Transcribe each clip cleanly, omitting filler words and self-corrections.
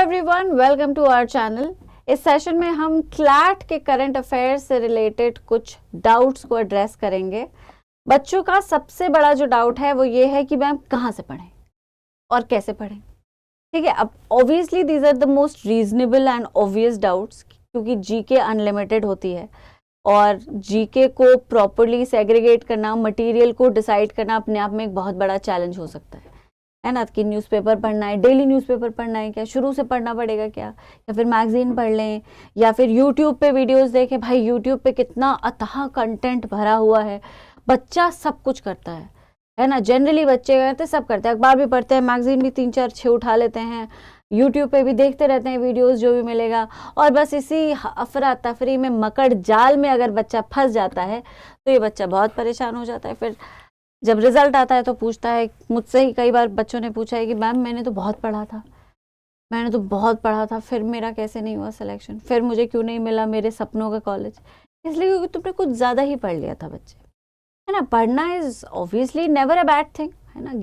Everyone, welcome to our channel. इस session में हम क्लैट के करंट अफेयर्स से रिलेटेड कुछ डाउट्स को एड्रेस करेंगे। बच्चों का सबसे बड़ा जो डाउट है वो ये है कि मैम कहाँ से पढ़ें और कैसे पढ़ें। ठीक है, अब obviously these are the most reasonable and obvious doubts, क्योंकि जीके अनलिमिटेड होती है और जीके को प्रॉपरली सेग्रीगेट करना, मटेरियल को डिसाइड करना अपने आप में एक बहुत बड़ा चैलेंज हो सकता है ना। कि न्यूज़पेपर पढ़ना है, डेली न्यूज़पेपर पढ़ना है क्या, शुरू से पढ़ना पड़ेगा क्या, या फिर मैगजीन पढ़ लें, या फिर यूट्यूब पे वीडियोस देखें। भाई यूट्यूब पे कितना अथाह कंटेंट भरा हुआ है, बच्चा सब कुछ करता है ना। जनरली बच्चे करते सब करते हैं, अखबार भी पढ़ते हैं, मैगजीन भी 3-4-6 उठा लेते हैं, यूट्यूब पे भी देखते रहते हैं वीडियोस जो भी मिलेगा। और बस इसी अफरा तफरी में, मकड़ जाल में अगर बच्चा फंस जाता है तो ये बच्चा बहुत परेशान हो जाता है। फिर जब रिजल्ट आता है तो पूछता है, मुझसे ही कई बार बच्चों ने पूछा है कि मैम मैंने तो बहुत पढ़ा था, फिर मेरा कैसे नहीं हुआ सिलेक्शन, फिर मुझे क्यों नहीं मिला मेरे सपनों का कॉलेज। इसलिए क्योंकि तुमने कुछ ज़्यादा ही पढ़ लिया था बच्चे, है ना। पढ़ना is obviously never a bad thing, है ना।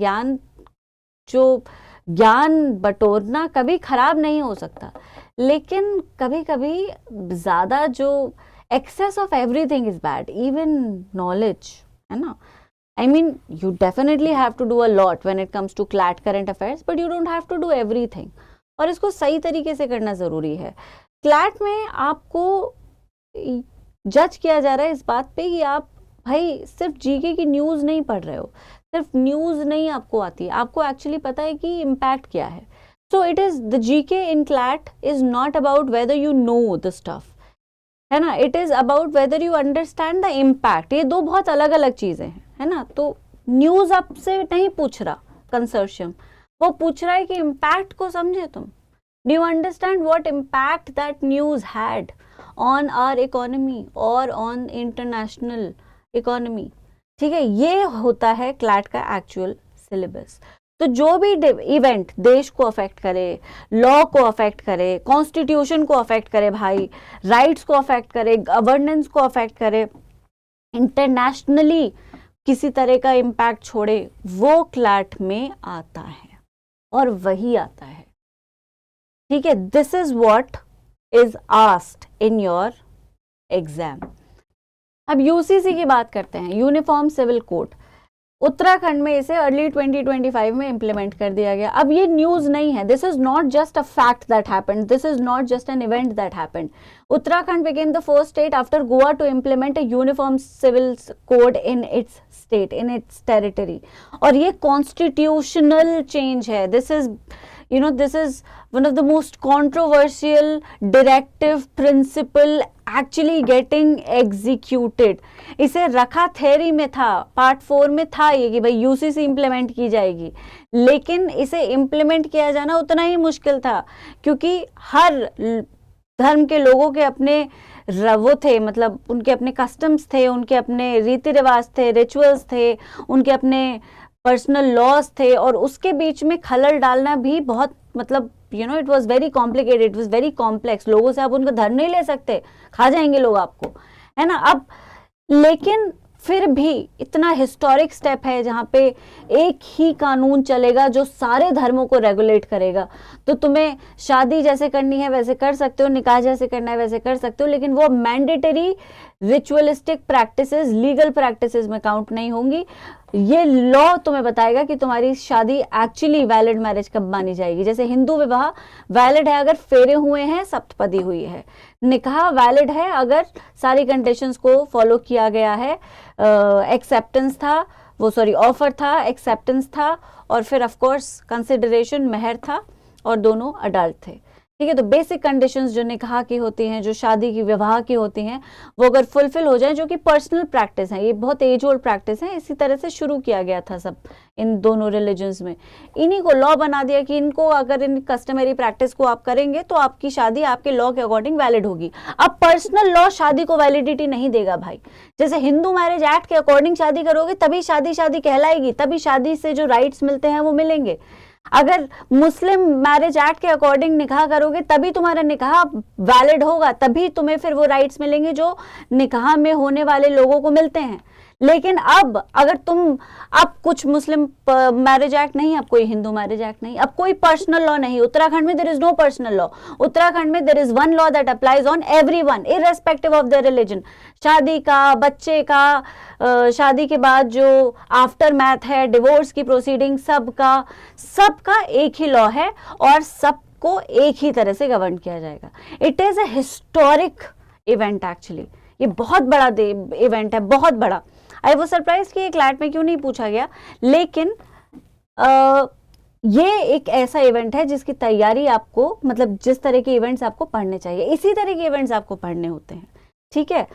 ज्ञान बटोरना कभी खराब नहीं हो सकता, लेकिन कभी कभी ज़्यादा जो excess of everything is bad, even knowledge, है ना। I mean, you definitely have to do a lot when it comes to CLAT current affairs, but you don't have to do everything. और इसको सही तरीके से करना ज़रूरी है। CLAT में आपको जज किया जा रहा है इस बात पे कि आप भाई सिर्फ जीके की न्यूज़ नहीं पढ़ रहे हो, सिर्फ न्यूज़ नहीं आपको आती है, आपको एक्चुअली पता है कि इम्पैक्ट क्या है। So it is the GK in CLAT is not about whether you know the stuff, है ना। It is about whether you understand the impact. ये दो बहुत अलग अलग चीज़ें हैं, है ना। तो न्यूज़ आपसे नहीं पूछ रहा कंसोर्शियम, वो पूछ रहा है कि इम्पैक्ट को समझे तुम। Do you understand what impact that news had on our economy और ऑन इंटरनेशनल इकोनॉमी। ठीक है, ये होता है क्लैट का एक्चुअल सिलेबस। तो जो भी इवेंट देश को अफेक्ट करे, लॉ को अफेक्ट करे, कॉन्स्टिट्यूशन को अफेक्ट करे, भाई राइट्स को अफेक्ट करे, गवर्नेंस को अफेक्ट करे, इंटरनेशनली किसी तरह का इम्पैक्ट छोड़े, वो क्लैट में आता है और वही आता है। ठीक है, this is what is asked in your exam. अब यूसीसी की बात करते हैं, यूनिफॉर्म सिविल कोड। उत्तराखंड में इसे अर्ली 2025 में इंप्लीमेंट कर दिया गया। अब ये न्यूज़ नहीं है, this is not just a fact that happened, this is not just an event that happened. Uttarakhand became the first state after Goa to implement a uniform civil code in its state, in its territory. और ये constitutional change है। This is one of the most controversial directive principle actually getting executed. इसे रखा theory में था, part 4 में था ये कि भाई यूसीसी इम्प्लीमेंट की जाएगी, लेकिन इसे इम्प्लीमेंट किया जाना उतना ही मुश्किल था, क्योंकि हर धर्म के लोगों के अपने वो थे, मतलब उनके अपने कस्टम्स थे, उनके अपने रीति रिवाज थे, रिचुअल्स थे, उनके अपने पर्सनल लॉज थे, और उसके बीच में खलल डालना भी बहुत, मतलब it was very complicated, it was very complex. लोगों से आप उनका धर्म नहीं ले सकते, खा जाएंगे लोग आपको, है ना। अब लेकिन फिर भी इतना हिस्टोरिक स्टेप है जहाँ पे एक ही कानून चलेगा जो सारे धर्मों को रेगुलेट करेगा। तो तुम्हें शादी जैसे करनी है वैसे कर सकते हो, निकाह जैसे करना है वैसे कर सकते हो, लेकिन वो mandatory ritualistic practices, legal practices में काउंट नहीं होंगी। ये लॉ तुम्हें बताएगा कि तुम्हारी शादी एक्चुअली वैलिड मैरिज कब मानी जाएगी। जैसे हिंदू विवाह वैलिड है अगर फेरे हुए हैं, सप्तपदी हुई है। निकाह वैलिड है अगर सारी कंडीशंस को फॉलो किया गया है, एक्सेप्टेंस था, ऑफर था, एक्सेप्टेंस था, और फिर ऑफ कोर्स कंसिडरेशन, मेहर था, और दोनों अडल्ट थे। ठीक है, तो बेसिक कंडीशंस जो निकाह की होती हैं, जो शादी की, विवाह की होती हैं, वो अगर फुलफिल हो जाए, जो कि पर्सनल प्रैक्टिस है, ये बहुत एज ओल्ड प्रैक्टिस है, इसी तरह से शुरू किया गया था सब इन दोनों रिलीजन्स में। इन्हीं को लॉ बना दिया कि इनको, अगर इन कस्टमरी प्रैक्टिस को आप करेंगे तो आपकी शादी आपके लॉ के अकॉर्डिंग वैलिड होगी। अब पर्सनल लॉ शादी को वैलिडिटी नहीं देगा भाई। जैसे हिंदू मैरिज एक्ट के अकॉर्डिंग शादी करोगे तभी शादी कहलाएगी, तभी शादी से जो राइट्स मिलते हैं वो मिलेंगे। अगर मुस्लिम मैरिज एक्ट के अकॉर्डिंग निकाह करोगे तभी तुम्हारा निकाह वैलिड होगा, तभी तुम्हें फिर वो राइट्स मिलेंगे जो निकाह में होने वाले लोगों को मिलते हैं। लेकिन अब अगर तुम, अब कुछ मुस्लिम मैरिज एक्ट नहीं, अब कोई हिंदू मैरिज एक्ट नहीं, अब कोई पर्सनल लॉ नहीं, उत्तराखंड में there is no personal law, Uttarakhand में there is one law that applies on everyone irrespective of their religion. शादी का, बच्चे का, शादी के बाद जो आफ्टर मैथ है, डिवोर्स की प्रोसीडिंग, सबका एक ही लॉ है और सबको एक ही तरह से गवर्न किया जाएगा। It is a historic event actually, ये बहुत बड़ा इवेंट है, बहुत बड़ा। आई वो सरप्राइज कि ये क्लैट में क्यों नहीं पूछा गया, लेकिन ये एक ऐसा इवेंट है जिसकी तैयारी आपको, मतलब जिस तरह के इवेंट्स आपको पढ़ने चाहिए, इसी तरह के इवेंट्स आपको पढ़ने होते हैं, ठीक है।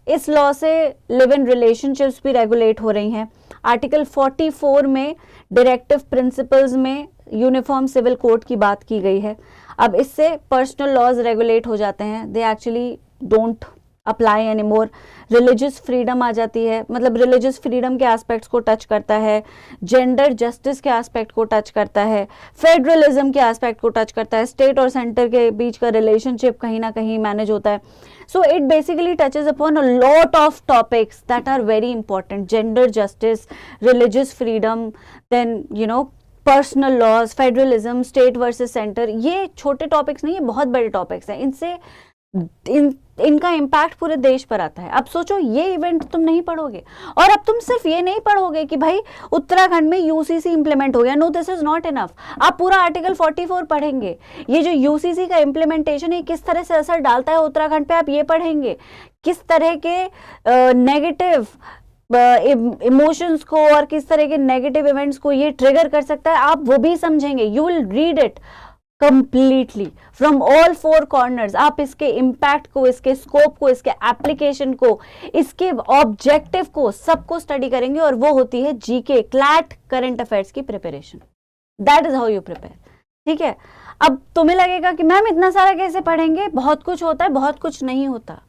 इस लॉ से लिव इन रिलेशनशिप्स भी रेगुलेट हो रही हैं। आर्टिकल 44 में डायरेक्टिव प्रिंसिपल्स में यूनिफॉर्म सिविल कोड की बात की गई है। अब इससे पर्सनल लॉज रेगुलेट हो जाते हैं, they actually don't apply any more. Religious freedom आ जाती है, मतलब रिलीजियस फ्रीडम के एस्पेक्ट्स को टच करता है, जेंडर जस्टिस के एस्पेक्ट को टच करता है, फेडरलिज्म के एस्पेक्ट को टच करता है, स्टेट और सेंटर के बीच का रिलेशनशिप कहीं ना कहीं मैनेज होता है। So it basically touches upon a lot of topics that are very important, gender justice, religious freedom, then you know personal laws, federalism, state versus centre. ये छोटे टॉपिक्स नहीं, ये बहुत बड़े टॉपिक्स हैं। इनसे इनका इम्पैक्ट पूरे देश पर आता है। अब सोचो ये इवेंट तुम नहीं पढ़ोगे, और अब तुम सिर्फ ये नहीं पढ़ोगे कि भाई उत्तराखंड में यूसीसी इंप्लीमेंट हो गया, no this is not enough, आप पूरा आर्टिकल 44 पढ़ेंगे। ये जो यूसीसी का इंप्लीमेंटेशन है किस तरह से असर डालता है उत्तराखंड पे, आप ये पढ़ेंगे। किस तरह के नेगेटिव इमोशंस को और किस तरह के नेगेटिव इवेंट्स को ये ट्रिगर कर सकता है, आप वो भी समझेंगे। You will read it completely from all four corners. आप इसके इम्पैक्ट को, इसके स्कोप को, इसके एप्लीकेशन को, इसके ऑब्जेक्टिव को, सबको स्टडी करेंगे। और वो होती है जीके, क्लैट करंट अफेयर्स की preparation. That is how you prepare, ठीक है। अब तुम्हें लगेगा कि मैम इतना सारा कैसे पढ़ेंगे, बहुत कुछ होता है, बहुत कुछ नहीं होता।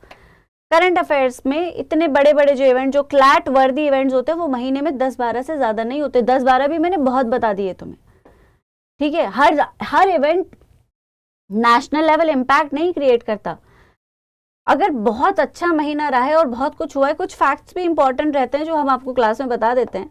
करंट अफेयर्स में इतने बड़े बड़े जो इवेंट, जो क्लैट वर्दी इवेंट्स होते हैं, वो महीने में 10-12 से ज्यादा नहीं होते। 10-12 भी मैंने बहुत बता दिए तुम्हें, ठीक है। हर इवेंट नेशनल लेवल इम्पैक्ट नहीं क्रिएट करता। अगर बहुत अच्छा महीना रहा है और बहुत कुछ हुआ है, कुछ फैक्ट्स भी इंपॉर्टेंट रहते हैं जो हम आपको क्लास में बता देते हैं,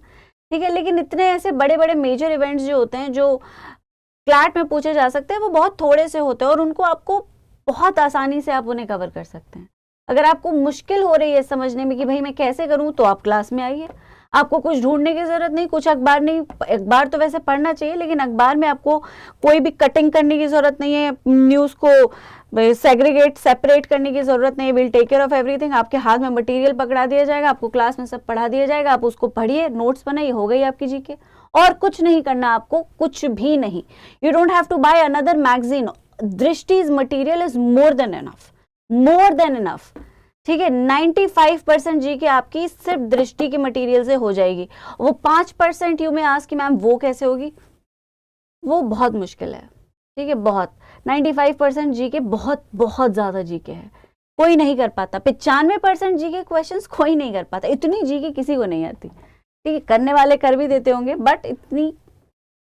ठीक है। लेकिन इतने ऐसे बड़े बड़े मेजर इवेंट्स जो होते हैं, जो क्लैट में पूछे जा सकते हैं, वो बहुत थोड़े से होते हैं और उनको आपको बहुत आसानी से आप उन्हें कवर कर सकते हैं। अगर आपको मुश्किल हो रही है समझने में कि भाई मैं कैसे करूं, तो आप क्लास में आइए। आपको कुछ ढूंढने की जरूरत नहीं, कुछ अखबार नहीं, अखबार तो वैसे पढ़ना चाहिए, लेकिन अखबार में आपको कोई भी कटिंग करने की जरूरत नहीं है, न्यूज़ को सेग्रीगेट सेपरेट करने की जरूरत नहीं है। Will take care of everything. आपके हाथ में मटेरियल पकड़ा दिया जाएगा, आपको क्लास में सब पढ़ा दिया जाएगा, आप उसको पढ़िए, नोट्स बनाइए, हो गई आपकी जीके। और कुछ नहीं करना आपको, कुछ भी नहीं। You don't have to buy another magazine. Drishti's material is more than enough, more than enough, ठीक है। 95% जीके आपकी सिर्फ दृष्टि के मटेरियल से हो जाएगी। वो 5% यू में आस्क कि मैम वो कैसे होगी, वो बहुत मुश्किल है, ठीक है। बहुत 95% जीके बहुत बहुत ज्यादा जीके है, कोई नहीं कर पाता। 95% जीके क्वेश्चंस कोई नहीं कर पाता। इतनी जीके किसी को नहीं आती, ठीक है। करने वाले कर भी देते होंगे, बट इतनी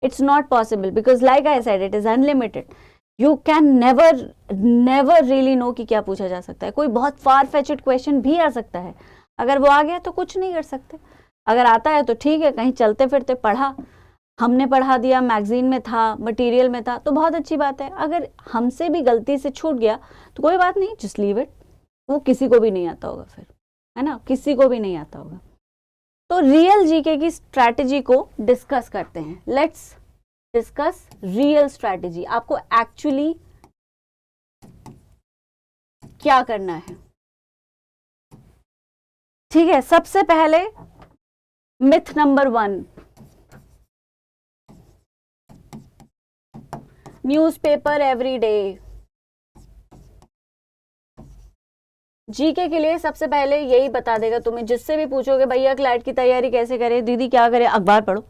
it's not possible, because like I said it is unlimited. You can never really know कि क्या पूछा जा सकता है। कोई बहुत फार फेचड क्वेश्चन भी आ सकता है, अगर वो आ गया तो कुछ नहीं कर सकते। अगर आता है तो ठीक है, कहीं चलते फिरते पढ़ा, हमने पढ़ा दिया, मैगजीन में था, मटेरियल में था, तो बहुत अच्छी बात है। अगर हमसे भी गलती से छूट गया तो कोई बात नहीं, जस्ट लीव इट। वो किसी को भी नहीं आता होगा फिर, है ना, किसी को भी नहीं आता होगा। तो रियल जीके की स्ट्रैटेजी को डिस्कस करते हैं। Let's discuss real strategy. आपको एक्चुअली क्या करना है, ठीक है। सबसे पहले myth number 1, newspaper every day. GK के लिए सबसे पहले यही बता देगा तुम्हें, जिससे भी पूछोगे भैया क्लैट की तैयारी कैसे करें, दीदी क्या करें, अखबार पढ़ो।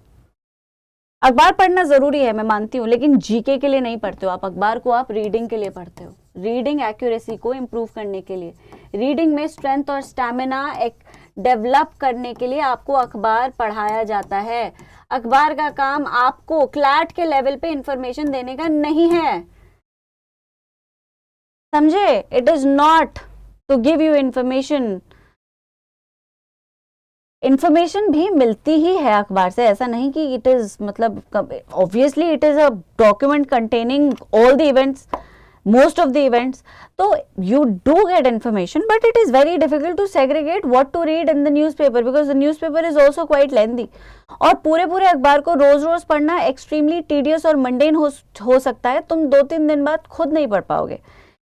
अखबार पढ़ना जरूरी है, मैं मानती हूँ, लेकिन जीके के लिए नहीं पढ़ते हो आप अखबार को, आप रीडिंग के लिए पढ़ते हो। रीडिंग एक्यूरेसी को इम्प्रूव करने के लिए, रीडिंग में स्ट्रेंथ और स्टैमिना एक डेवलप करने के लिए आपको अखबार पढ़ाया जाता है। अखबार का काम आपको क्लैट के लेवल पे इंफॉर्मेशन देने का नहीं है, समझे। It is not to give you information information भी मिलती ही है अखबार से, ऐसा नहीं कि इट इज मतलब obviously it is a document containing all the events, most of the events. So you do get information, but it is very difficult to segregate what to read in the newspaper because the newspaper is also quite lengthy. और पूरे पूरे अखबार को रोज रोज पढ़ना extremely tedious और mundane हो सकता है, तुम 2-3 दिन बाद खुद नहीं पढ़ पाओगे।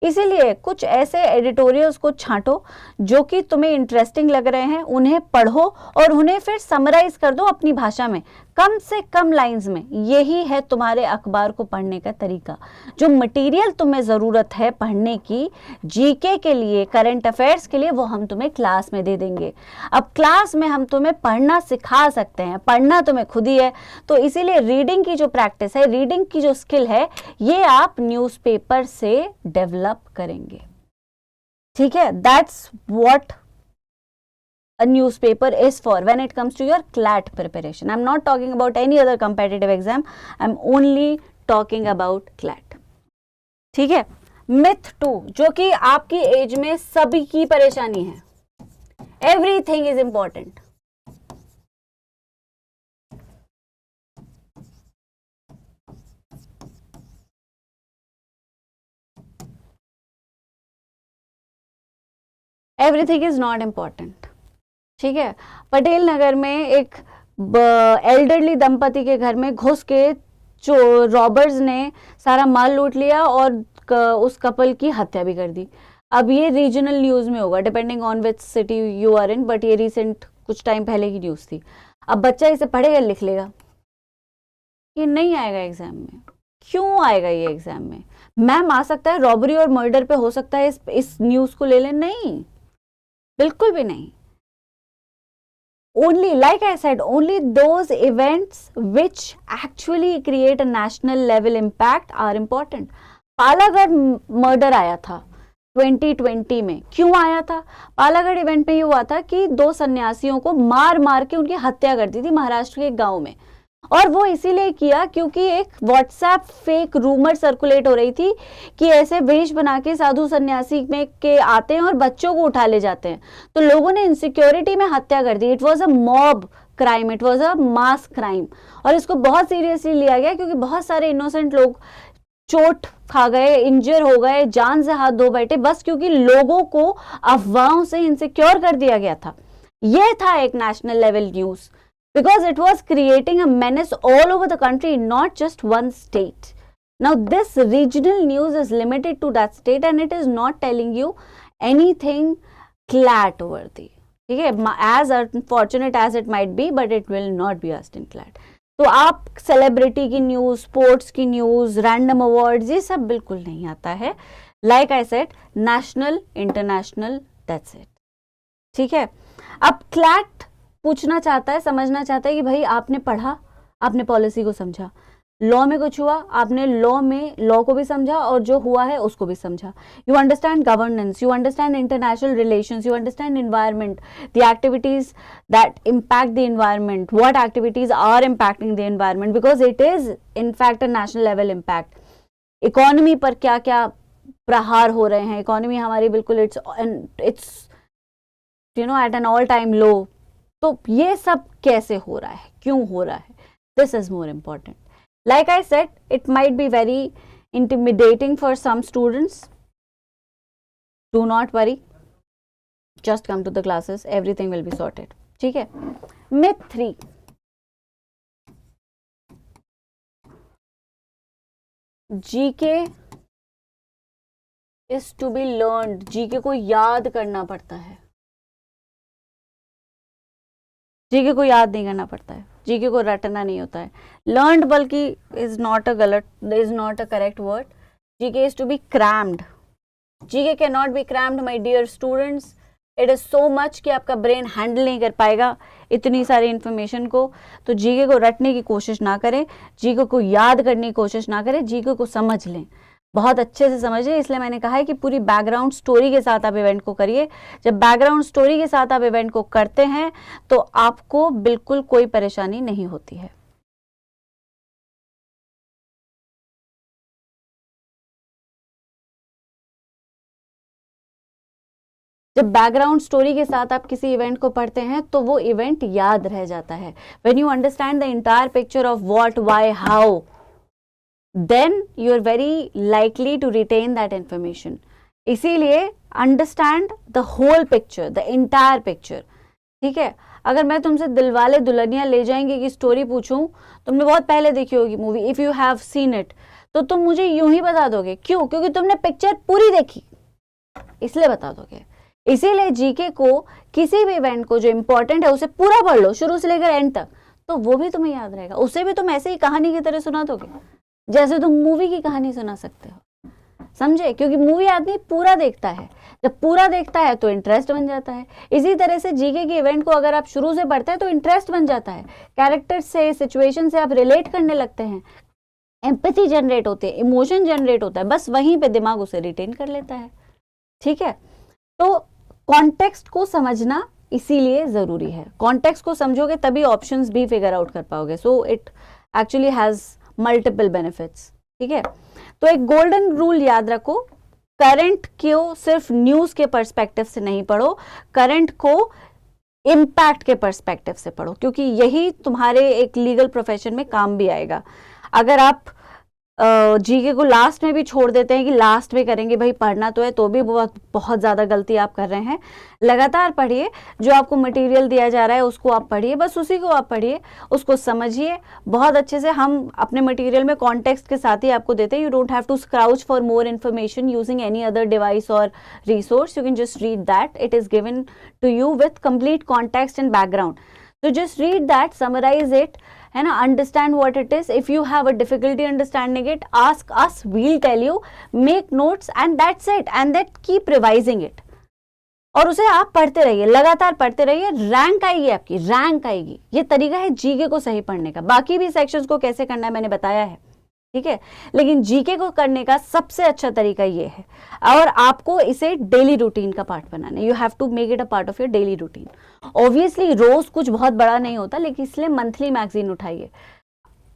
इसीलिए कुछ ऐसे एडिटोरियल्स को छांटो जो कि तुम्हें इंटरेस्टिंग लग रहे हैं, उन्हें पढ़ो और उन्हें फिर समराइज कर दो अपनी भाषा में, कम से कम लाइंस में। यही है तुम्हारे अखबार को पढ़ने का तरीका। जो मटेरियल तुम्हें ज़रूरत है पढ़ने की जीके के लिए, करंट अफेयर्स के लिए, वो हम तुम्हें क्लास में दे देंगे। अब क्लास में हम तुम्हें पढ़ना सिखा सकते हैं, पढ़ना तुम्हें खुद ही है। तो इसीलिए रीडिंग की जो प्रैक्टिस है, रीडिंग की जो स्किल है, ये आप न्यूज़पेपर से डेवलप करेंगे। ठीक है, that's what a newspaper is for when it comes to your CLAT preparation. I'm not talking about any other competitive exam. I'm only talking about CLAT. ठीक है। myth 2 जो कि आपकी एज में सभी की परेशानी है, everything is important. Everything is not important. ठीक है। पटेल नगर में एक एल्डरली दंपति के घर में घुस के रॉबर्स ने सारा माल लूट लिया और उस कपल की हत्या भी कर दी। अब ये रीजनल न्यूज़ में होगा, depending on which city you are in, but ये रिसेंट कुछ टाइम पहले की न्यूज़ थी। अब बच्चा इसे पढ़ेगा, लिख लेगा, ये नहीं आएगा एग्जाम में। क्यों आएगा ये एग्जाम में? मैम आ सकता है रॉबरी और मर्डर पे हो सकता है इस न्यूज़ को ले लें, नहीं, बिल्कुल भी नहीं। Only, like I said, only those events which actually create a national level impact are important. Palghar murder आया था 2020 में, क्यों आया था? पालागढ़ इवेंट में ये हुआ था कि 2 सन्यासियों को मार मार के उनकी हत्या कर दी थी महाराष्ट्र के एक गांव में, और वो इसीलिए किया क्योंकि एक व्हाट्सएप फेक रूमर सर्कुलेट हो रही थी कि ऐसे वेश बना के साधु सन्यासी में के आते हैं और बच्चों को उठा ले जाते हैं, तो लोगों ने इनसिक्योरिटी में हत्या कर दी। It was a mob crime, it was a mass crime, और इसको बहुत सीरियसली लिया गया क्योंकि बहुत सारे इनोसेंट लोग चोट खा गए, इंजर हो गए, जान से हाथ धो बैठे, बस क्योंकि लोगों को अफवाहों से इनसिक्योर कर दिया गया था। यह था एक national level news, because it was creating a menace all over the country, not just one state. Now this regional news is limited to that state and it is not telling you anything CLAT worthy. ठीक है, as unfortunate as it might be, but it will not be asked in CLAT. तो आप celebrity की news, sports की news, random awards, ये सब बिल्कुल नहीं आता है। Like I said, national, international, that's it. ठीक है। अब CLAT पूछना चाहता है, समझना चाहता है कि भाई आपने पढ़ा, आपने पॉलिसी को समझा, लॉ में कुछ हुआ, आपने लॉ को भी समझा और जो हुआ है उसको भी समझा। You understand governance, you understand international relations, you understand environment, the activities that impact the environment, what activities are impacting the environment, because it is in fact a national level impact. Economy पर क्या क्या प्रहार हो रहे हैं, economy हमारी बिल्कुल it's you know at an all time low. तो ये सब कैसे हो रहा है, क्यों हो रहा है, this is more important. Like I said, it might be very intimidating for some students. Do not worry, just come to the classes, everything will be sorted. ठीक है। myth 3, GK is to be learned, GK को याद करना पड़ता है, GK को याद नहीं करना पड़ता है, जीके को रटना नहीं होता है। लर्नड बल्कि is not a correct word, GK is to be crammed. GK can not be crammed my dear students, it is so much कि आपका ब्रेन हैंडल नहीं कर पाएगा इतनी सारी इंफॉर्मेशन को। तो जीके को रटने की कोशिश ना करें, जीके को याद करने की कोशिश ना करें, जीके को समझ लें, बहुत अच्छे से समझिए। इसलिए मैंने कहा है कि पूरी बैकग्राउंड स्टोरी के साथ आप इवेंट को करिए। जब बैकग्राउंड स्टोरी के साथ आप इवेंट को करते हैं तो आपको बिल्कुल कोई परेशानी नहीं होती है। जब बैकग्राउंड स्टोरी के साथ आप किसी इवेंट को पढ़ते हैं तो वो इवेंट याद रह जाता है. When you understand the entire picture of what, why, how, then you are very likely to retain that information. इसीलिए understand the whole picture, the entire picture. ठीक है, अगर मैं तुमसे दिलवाले दुल्हनिया ले जाएंगे की स्टोरी पूछूं, तुमने बहुत पहले देखी होगी movie, if you have seen it, तो तुम मुझे यूं ही बता दोगे. क्यों? क्योंकि तुमने पिक्चर पूरी देखी, इसलिए बता दोगे. इसीलिए जीके को, किसी भी इवेंट को जो इंपॉर्टेंट है उसे पूरा पढ़ लो शुरू से लेकर एंड तक, तो वो भी तुम्हें याद रहेगा. उसे भी तुम ऐसे ही कहानी की तरह सुना दोगे जैसे तुम मूवी की कहानी सुना सकते हो. समझे? क्योंकि मूवी आदमी पूरा देखता है, जब पूरा देखता है तो इंटरेस्ट बन जाता है. इसी तरह से जीके के इवेंट को अगर आप शुरू से पढ़ते हैं तो इंटरेस्ट बन जाता है. कैरेक्टर से, सिचुएशन से आप रिलेट करने लगते हैं, एम्पैथी जनरेट होती है, इमोशन जनरेट होता है. बस वहीं पे दिमाग उसे रिटेन कर लेता है. ठीक है, तो कॉन्टेक्स्ट को समझना इसीलिए जरूरी है. कॉन्टेक्स्ट को समझोगे तभी ऑप्शंस भी फिगर आउट कर पाओगे. So it actually has multiple benefits. ठीक है, तो एक गोल्डन रूल याद रखो, करंट को सिर्फ न्यूज के पर्सपेक्टिव से नहीं पढ़ो, करंट को इम्पैक्ट के पर्सपेक्टिव से पढ़ो, क्योंकि यही तुम्हारे एक लीगल प्रोफेशन में काम भी आएगा. अगर आप जीके को लास्ट में भी छोड़ देते हैं कि लास्ट में करेंगे, भाई पढ़ना तो है, तो भी बहुत ज़्यादा गलती आप कर रहे हैं. लगातार पढ़िए, जो आपको मटेरियल दिया जा रहा है उसको आप पढ़िए, बस उसी को आप पढ़िए, उसको समझिए बहुत अच्छे से. हम अपने मटेरियल में कॉन्टेक्स्ट के साथ ही आपको देते हैं. You don't have to search for more information using any other device और resource. You can just read that, it is given to you with complete context and background. So just read that, summarize it, है ना, understand what it is. If you have a difficulty understanding it, ask us, we'll tell you, make notes and that's it, and then keep revising it. और उसे आप पढ़ते रहिए, लगातार पढ़ते रहिए, रैंक आएगी आपकी, रैंक आएगी. ये तरीका है जीके को सही पढ़ने का. बाकी भी सेक्शंस को कैसे करना है मैंने बताया है, ठीक है, लेकिन जीके को करने का सबसे अच्छा तरीका ये है, और आपको इसे डेली रूटीन का पार्ट बनाना है. You have to make it a part of your daily routine. Obviously रोज कुछ बहुत बड़ा नहीं होता, लेकिन इसलिए मंथली मैगजीन उठाइए.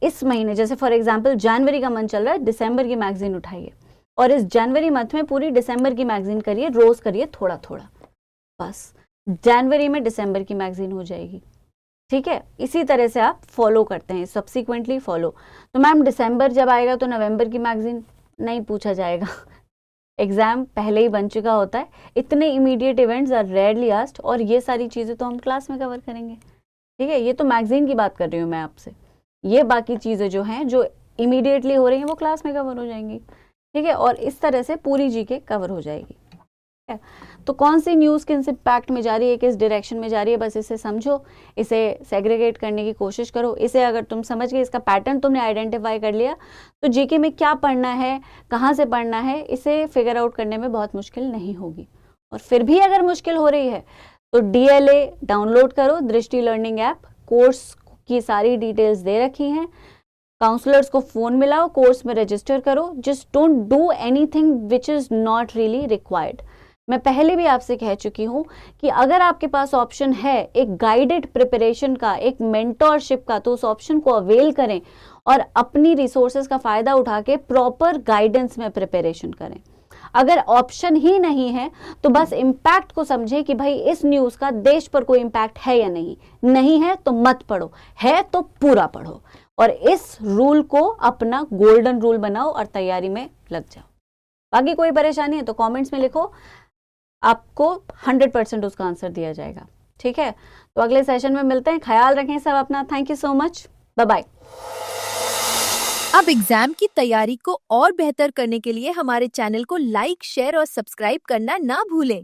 इस महीने जैसे फॉर एग्जांपल जनवरी का मंथ चल रहा है, दिसंबर की मैगजीन उठाइए, और इस जनवरी मंथ में पूरी दिसंबर की मैगजीन करिए, रोज करिए थोड़ा थोड़ा, बस जनवरी में दिसंबर की मैगजीन हो जाएगी. ठीक है, इसी तरह से आप फॉलो करते हैं, सब्सिक्वेंटली फॉलो. तो मैम दिसंबर जब आएगा तो नवंबर की मैगजीन नहीं पूछा जाएगा, एग्जाम पहले ही बन चुका होता है. इतने immediate events are rarely asked, और ये सारी चीज़ें तो हम क्लास में कवर करेंगे. ठीक है, ये तो मैगजीन की बात कर रही हूँ मैं आपसे. ये बाकी चीज़ें जो हैं, जो इमीडिएटली हो रही हैं, वो क्लास में कवर हो जाएंगी. ठीक है, और इस तरह से पूरी जीके कवर हो जाएगी. तो कौन सी न्यूज़ किस इम्पैक्ट में जा रही है, किस डायरेक्शन में जा रही है, बस इसे समझो, इसे सेग्रीगेट करने की कोशिश करो. इसे अगर तुम समझ गए, इसका पैटर्न तुमने आइडेंटिफाई कर लिया, तो जीके में क्या पढ़ना है, कहाँ से पढ़ना है, इसे फिगर आउट करने में बहुत मुश्किल नहीं होगी. और फिर भी अगर मुश्किल हो रही है तो DLA डाउनलोड करो, दृष्टि लर्निंग ऐप. कोर्स की सारी डिटेल्स दे रखी हैं. काउंसलर्स को फ़ोन मिलाओ, कोर्स में रजिस्टर करो. Just don't do anything which is not really required. मैं पहले भी आपसे कह चुकी हूँ कि अगर आपके पास ऑप्शन है एक गाइडेड प्रिपरेशन का, एक मेंटोरशिप का, तो उस ऑप्शन को अवेल करें और अपनी रिसोर्सेज का फ़ायदा उठा के प्रॉपर गाइडेंस में प्रिपरेशन करें. अगर ऑप्शन ही नहीं है तो बस इम्पैक्ट को समझें कि भाई इस न्यूज़ का देश पर कोई इम्पैक्ट है या नहीं. नहीं है तो मत पढ़ो, है तो पूरा पढ़ो, और इस रूल को अपना गोल्डन रूल बनाओ और तैयारी में लग जाओ. बाकी कोई परेशानी है तो कमेंट्स में लिखो, आपको 100% उसका आंसर दिया जाएगा. ठीक है, तो अगले सेशन में मिलते हैं. ख्याल रखें सब अपना. Thank you so much, bye bye. अब एग्जाम की तैयारी को और बेहतर करने के लिए हमारे चैनल को लाइक, शेयर और सब्सक्राइब करना ना भूलें.